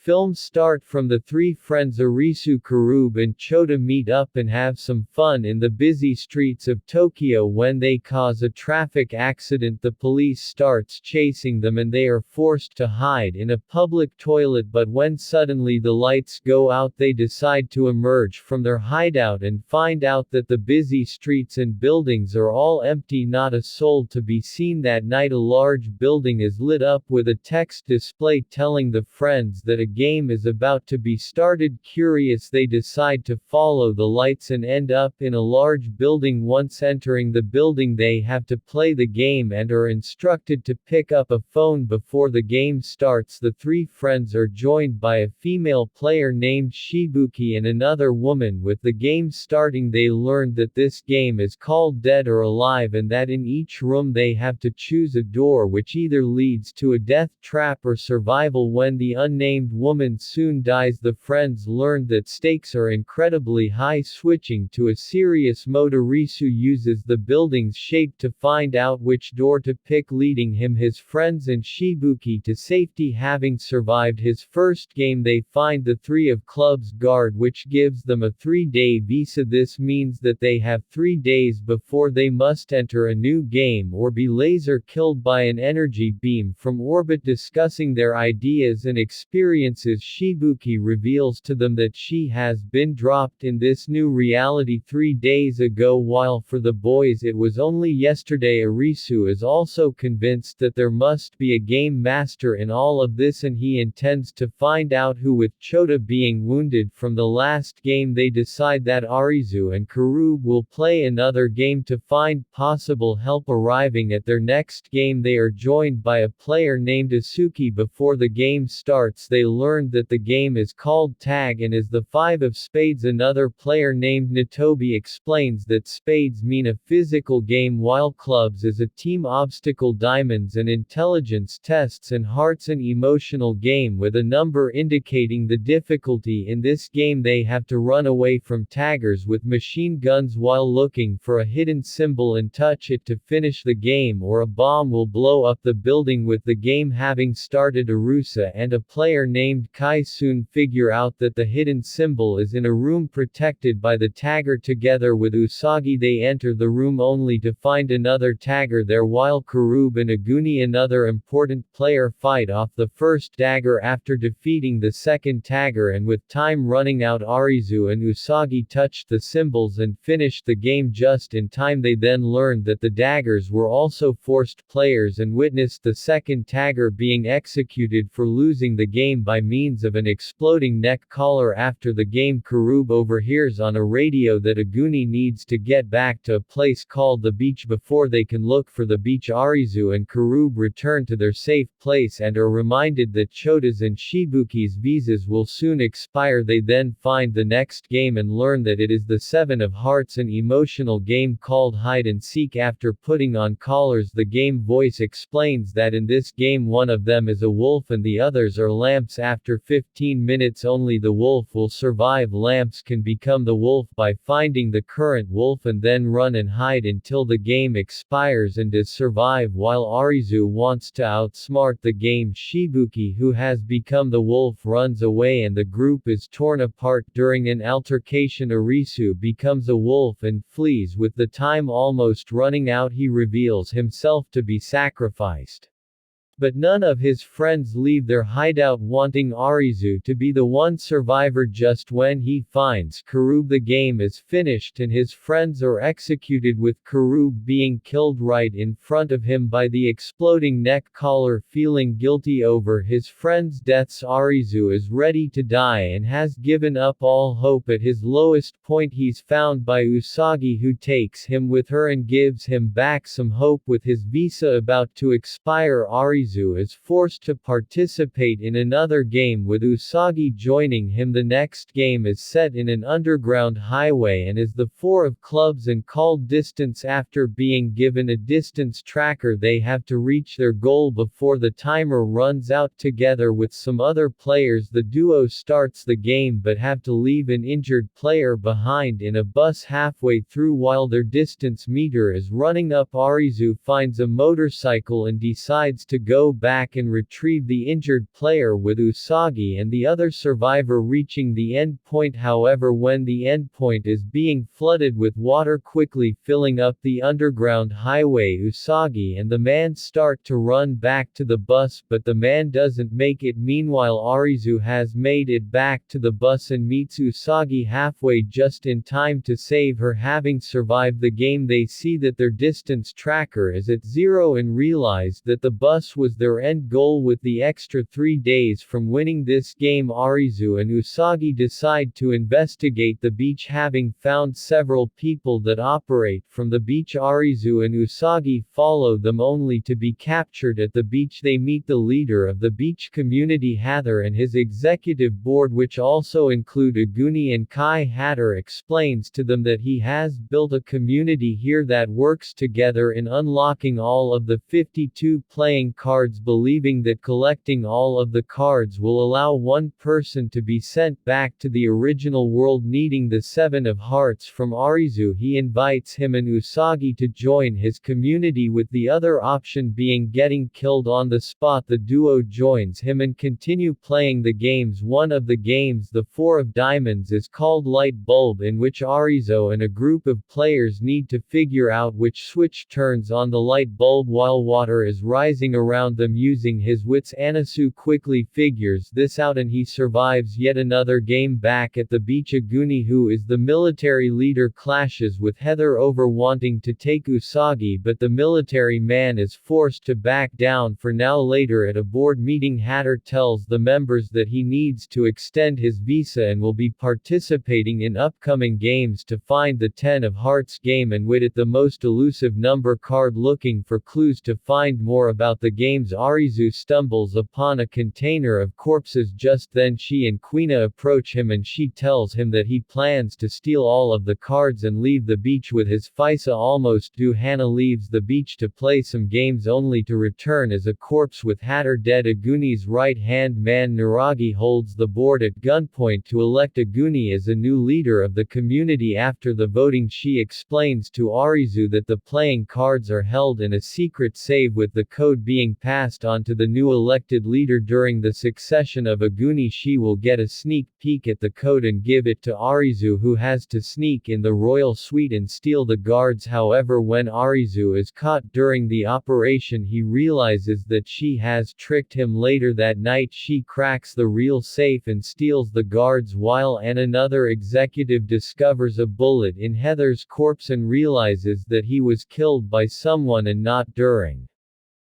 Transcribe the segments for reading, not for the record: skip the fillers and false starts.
film start from the three friends Arisu, Kurube and Chota meet up and have some fun in the busy streets of Tokyo. When they cause a traffic accident, the police starts chasing them and they are forced to hide in a public toilet, but when suddenly the lights go out they decide to emerge from their hideout and find out that the busy streets and buildings are all empty, not a soul to be seen. That night a large building is lit up with a text display telling the friends that a game is about to be started. Curious, they decide to follow the lights and end up in a large building. Once entering the building they have to play the game and are instructed to pick up a phone before the game starts. The three friends are joined by a female player named Shibuki and another woman. With the game starting they learned that this game is called Dead or Alive and that in each room they have to choose a door which either leads to a death trap or survival. When the unnamed woman soon dies, the friends learned that stakes are incredibly high. Switching to a serious mode, Arisu uses the building's shape to find out which door to pick, leading him, his friends and Shibuki to safety. Having survived his first game they find the Three of Clubs guard, which gives them a 3-day visa. This means that they have 3 days before they must enter a new game or be laser killed by an energy beam from orbit. Discussing their ideas and experiences, Shibuki reveals to them that she has been dropped in this new reality 3 days ago, while for the boys it was only yesterday. Arisu is also convinced that there must be a game master in all of this and he intends to find out who. With Chota being wounded from the last game they decide that Arisu and Kurube will play another game to find possible help. Arriving at their next game they are joined by a player named Asuki. Before the game starts they learned that the game is called Tag and is the 5 of spades. Another player named Natobi explains that spades mean a physical game while clubs is a team obstacle, diamonds and intelligence tests, and hearts an emotional game with a number indicating the difficulty. In this game they have to run away from taggers with machine guns while looking for a hidden symbol and touch it to finish the game, or a bomb will blow up the building. With the game having started, Arusa and a player named Kai soon figure out that the hidden symbol is in a room protected by the tagger. Together with Usagi they enter the room only to find another tagger there, while Kurube and Aguni, another important player, fight off the first dagger after defeating the second tagger, and with time running out Arisu and Usagi touched the symbols and finished the game just in time. They then learned that the daggers were also forced players and witnessed the second tagger being executed for losing the game by means of an exploding neck collar. After the game Kurube overhears on a radio that Aguni needs to get back to a place called the beach before they can look for the beach. Arisu and Kurube return to their safe place and are reminded that Chota's and Shibuki's visas will soon expire. They then find the next game and learn that it is the 7 of Hearts, an emotional game called hide and seek. After putting on collars, the game voice explains that in this game one of them is a wolf and the others are lamps. After 15 minutes only the wolf will survive. Lamps can become the wolf by finding the current wolf and then run and hide until the game expires and does survive. While Arisu wants to outsmart the game, Shibuki, who has become the wolf, runs away and the group is torn apart. During an altercation, Arisu becomes a wolf and flees. With the time almost running out, he reveals himself to be sacrificed. But none of his friends leave their hideout, wanting Arisu to be the one survivor. Just when he finds Kurube, the game is finished and his friends are executed, with Kurube being killed right in front of him by the exploding neck collar. Feeling guilty over his friends' deaths, Arisu is ready to die and has given up all hope. At his lowest point he's found by Usagi, who takes him with her and gives him back some hope. With his visa about to expire, Arisu is forced to participate in another game, with Usagi joining him. The next game is set in an underground highway and is the 4 of clubs and called Distance. After being given a distance tracker they have to reach their goal before the timer runs out. Together with some other players the duo starts the game but have to leave an injured player behind in a bus halfway through. While their distance meter is running up, Arisu finds a motorcycle and decides to go go back and retrieve the injured player with Usagi and the other survivor reaching the end point. However, when the end point is being flooded with water quickly filling up the underground highway, Usagi and the man start to run back to the bus, but the man doesn't make it. Meanwhile, Arizu has made it back to the bus and meets Usagi halfway just in time to save her. Having survived the game, they see that their distance tracker is at 0 and realize that the bus was their end goal. With the extra 3 days from winning this game, Arizu and Usagi decide to investigate the beach. Having found several people that operate from the beach, Arizu and Usagi follow them only to be captured. At the beach, they meet the leader of the beach community, Hather, and his executive board, which also include Aguni and Kai. Hather explains to them that he has built a community here that works together in unlocking all of the 52 playing cards, believing that collecting all of the cards will allow one person to be sent back to the original world, needing the 7 of Hearts from Arizu. He invites him and Usagi to join his community, with the other option being getting killed on the spot. The duo joins him and continue playing the games. One of the games, the 4 of Diamonds, is called Light Bulb, in which Arizo and a group of players need to figure out which switch turns on the light bulb while water is rising around them. Using his wits, Anasu quickly figures this out and he survives yet another game. Back at the beach, Aguni, who is the military leader, clashes with Heather over wanting to take Usagi, but the military man is forced to back down for now. Later at a board meeting, Hatter tells the members that he needs to extend his visa and will be participating in upcoming games to find the 10 of Hearts game and wit at the most elusive number card. Looking for clues to find more about the games, Arizu stumbles upon a container of corpses. Just then she and Quina approach him and she tells him that he plans to steal all of the cards and leave the beach with his Fisa. Almost due, Hana leaves the beach to play some games only to return as a corpse with Hatter dead. Aguni's right-hand man Naragi holds the board at gunpoint to elect Aguni as a new leader of the community. After the voting, she explains to Arizu that the playing cards are held in a secret save, with the code being passed on to the new elected leader. During the succession of Aguni, she will get a sneak peek at the code and give it to Arizu, who has to sneak in the royal suite and steal the guards. However, when Arizu is caught during the operation, he realizes that she has tricked him. Later that night, she cracks the real safe and steals the guards, while another executive discovers a bullet in Heather's corpse and realizes that he was killed by someone and not during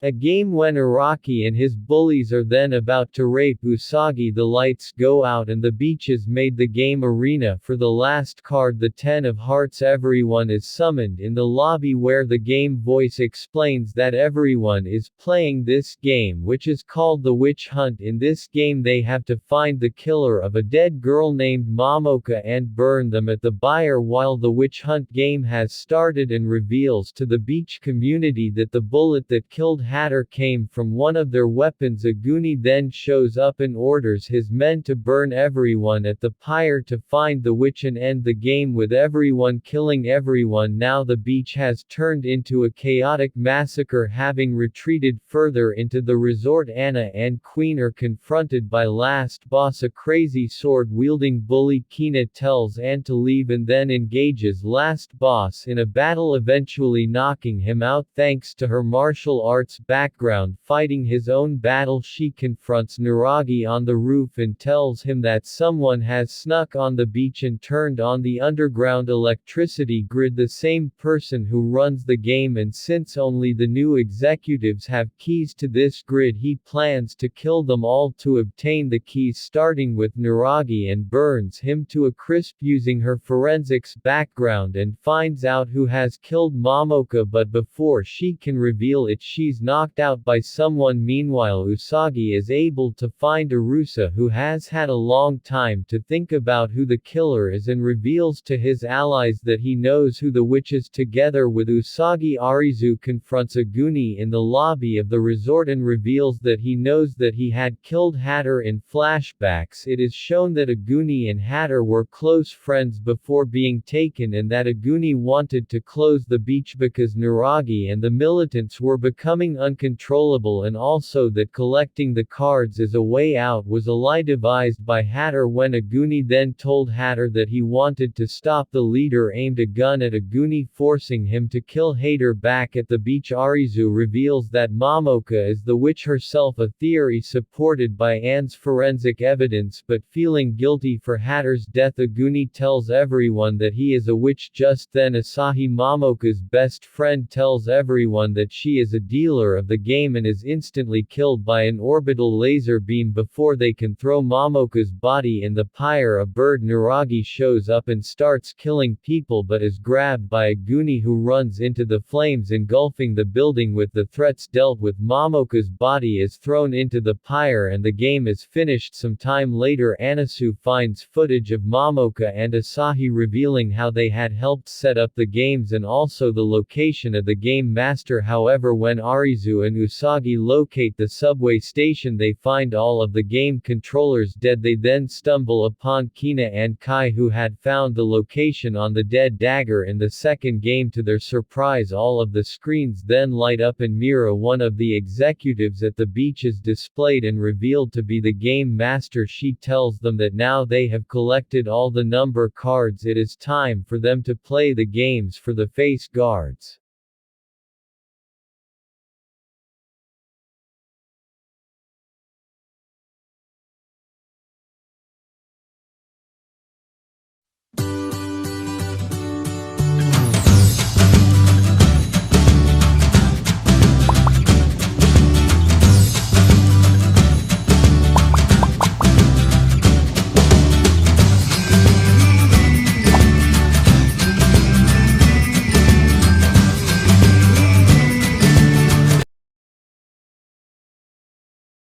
a game. When Araki and his bullies are then about to rape Usagi, the lights go out and the beach is made the game arena for the last card, the 10 of Hearts. Everyone is summoned in the lobby, where the game voice explains that everyone is playing this game, which is called the Witch Hunt. In this game, they have to find the killer of a dead girl named Momoka and burn them at the buyer. While the Witch Hunt game has started and reveals to the beach community that the bullet that killed Hatter came from one of their weapons. Aguni then shows up and orders his men to burn everyone at the pyre to find the witch and end the game, with everyone killing everyone. Now the beach has turned into a chaotic massacre. Having retreated further into the resort, Anna and Queen are confronted by last boss, a crazy sword-wielding bully. Kina tells Anne to leave and then engages last boss in a battle, eventually knocking him out. Thanks to her martial arts background fighting his own battle, she confronts Naragi on the roof and tells him that someone has snuck on the beach and turned on the underground electricity grid, the same person who runs the game, and since only the new executives have keys to this grid, he plans to kill them all to obtain the keys, starting with Naragi, and burns him to a crisp using her forensics background and finds out who has killed Momoka, but before she can reveal it, she's knocked out by someone. Meanwhile, Usagi is able to find Arusa, who has had a long time to think about who the killer is, and reveals to his allies that he knows who the witch is. Together with Usagi, Arizu confronts Aguni in the lobby of the resort and reveals that he knows that he had killed Hatter. In flashbacks, it is shown that Aguni and Hatter were close friends before being taken, and that Aguni wanted to close the beach because Naragi and the militants were becoming becoming uncontrollable, and also that collecting the cards as a way out was a lie devised by Hatter. When Aguni then told Hatter that he wanted to stop, the leader aimed a gun at Aguni, forcing him to kill Hatter. Back at the beach, Arizu reveals that Momoka is the witch herself, a theory supported by Anne's forensic evidence, but feeling guilty for Hatter's death, Aguni tells everyone that he is a witch. Just then Asahi, Momoka's best friend, tells everyone that she is a dealer of the game and is instantly killed by an orbital laser beam before they can throw Momoka's body in the pyre. A bird Naragi shows up and starts killing people, but is grabbed by Aguni, who runs into the flames engulfing the building. With the threats dealt with, Momoka's body is thrown into the pyre and the game is finished. Some time later, Anasu finds footage of Momoka and Asahi revealing how they had helped set up the games and also the location of the game master. However, when Arizu and Usagi locate the subway station, they find all of the game controllers dead. They then stumble upon Kina and Kai, who had found the location on the dead dagger in the second game. To their surprise, all of the screens then light up and Mira, one of the executives at the beach, is displayed and revealed to be the game master. She tells them that now they have collected all the number cards, it is time for them to play the games for the face guards.